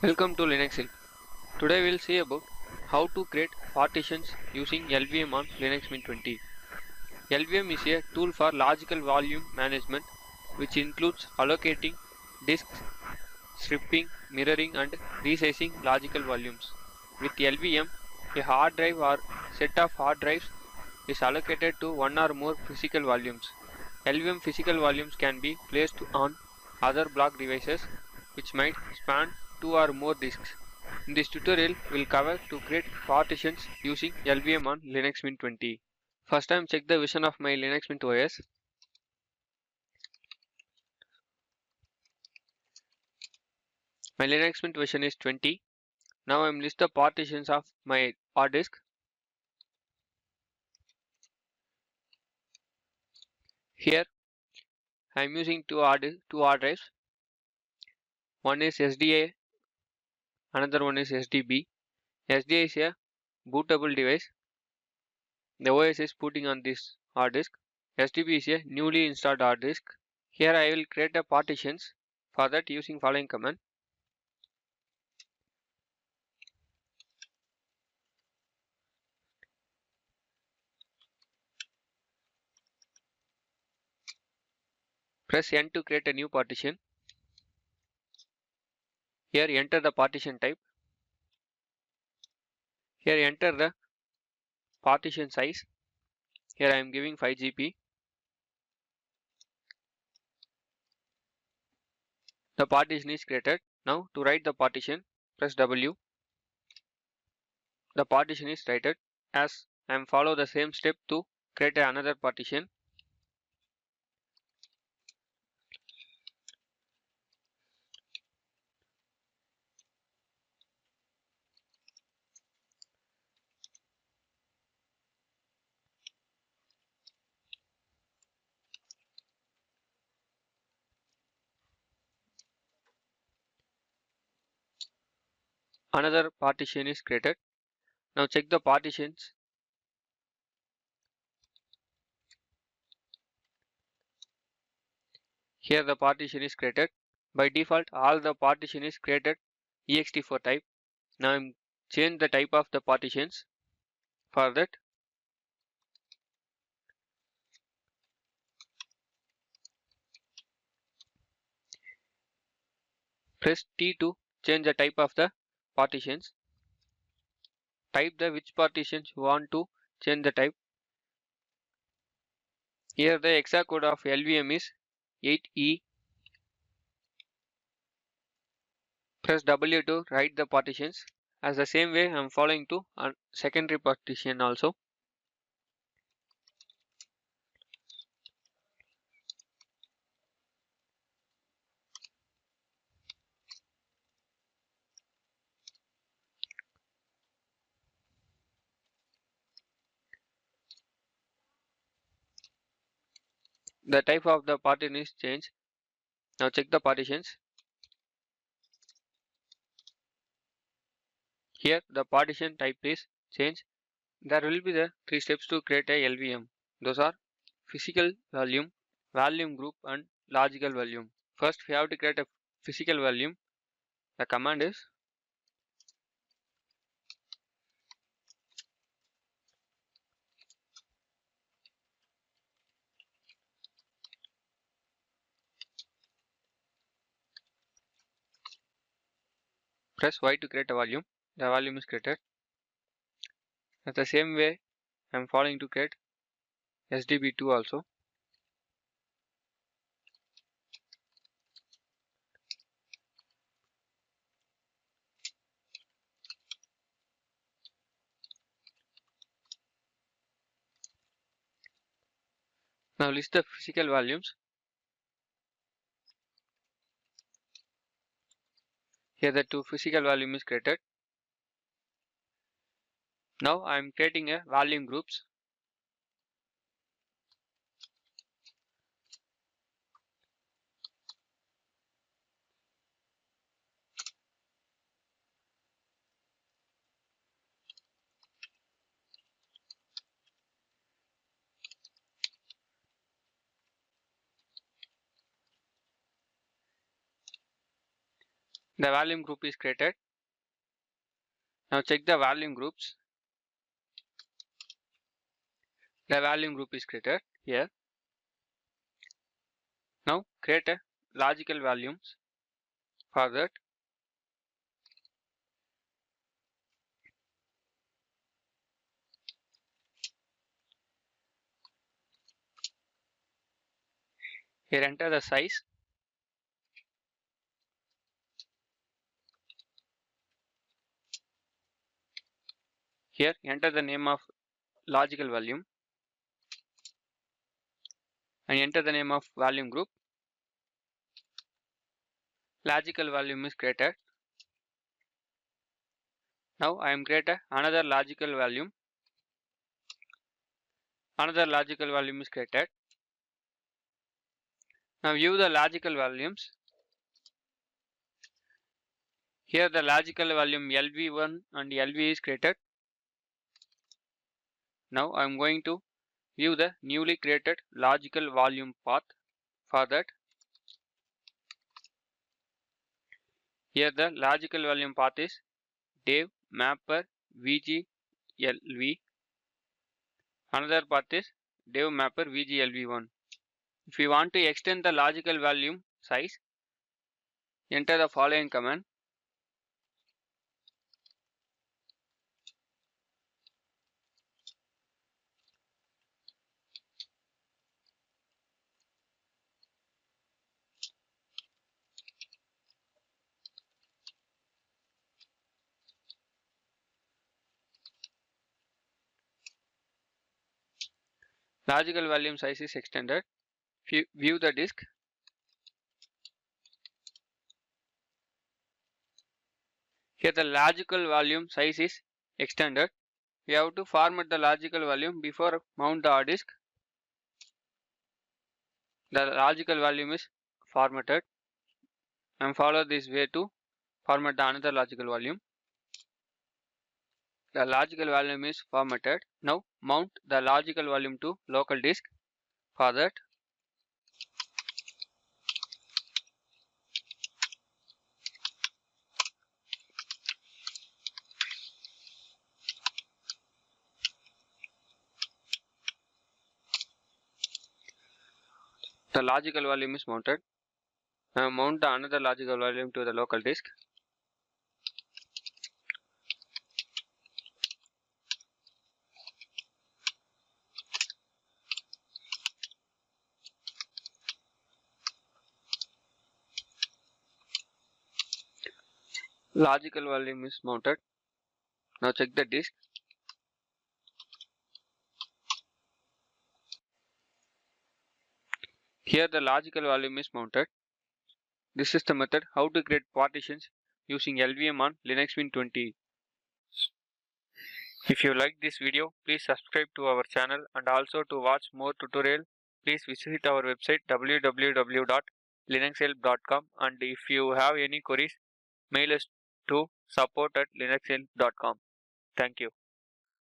Welcome to Linux Hill. Today we'll see about how to create partitions using LVM on Linux Mint 20. LVM is a tool for logical volume management which includes allocating disks, stripping, mirroring and resizing logical volumes. With LVM, a hard drive or set of hard drives is allocated to one or more physical volumes. LVM physical volumes can be placed on other block devices which might span two or more disks. In this tutorial, we'll cover to create partitions using LVM on Linux Mint 20. First time check the version of my Linux Mint OS. My Linux Mint version is 20. Now I'm list the partitions of my hard disk. Here I'm using two hard drives. One is SDA, another one is SDB. SDA is a bootable device. The OS is putting on this hard disk. SDB is a newly installed hard disk. Here I will create a partitions. For that using following command. Press N to create a new partition. Here enter the partition type. Here enter the partition size. Here I am giving 5 GB. The partition is created. Now to write the partition, press W. The partition is written. As I am follow the same step to create another partition. Another partition is created. Now check the partitions. Here the partition is created. By default, all the partition is created ext4 type. Now I am change the type of the partitions. For that, press T to change the type of the partitions. Type the which partitions you want to change the type. Here the exact code of LVM is 8E. Press W to write the partitions. As the same way I am following to a secondary partition also. The type of the partition is changed. Now check the partitions. Here the partition type is changed. There will be the 3 steps to create a LVM. Those are physical volume, volume group and logical volume. First we have to create a physical volume. The command is press Y to create a volume. The volume is created. At the same way I am following to create SDB2 also. Now list the physical volumes. Here the two physical volume is created. Now I am creating a volume groups. The volume group is created. Now check the volume groups. The volume group is created here. Now create a logical volumes. For that, here enter the size. Here enter the name of logical volume and enter the name of volume group. Logical volume is created. Now I am created another logical volume. Another logical volume is created. Now view the logical volumes. Here the logical volume LV1 and LV is created. Now I am going to view the newly created logical volume path. For that, here the logical volume path is dev mapper vglv. Another path is dev mapper vglv1. If we want to extend the logical volume size, enter the following command. Logical volume size is extended. If you view the disk, here the logical volume size is extended. We have to format the logical volume before mount the hard disk. The logical volume is formatted, and follow this way to format the another logical volume. The logical volume is formatted. Now mount the logical volume to local disk. For that, the logical volume is mounted. Now mount the another logical volume to the local disk. Logical volume is mounted. Now check the disk. Here the logical volume is mounted. This is the method how to create partitions using LVM on Linux Mint 20. If you like this video, please subscribe to our channel, and also to watch more tutorial, please visit our website www.linuxhelp.com, and if you have any queries, mail us to support@linuxhelp.com. Thank you.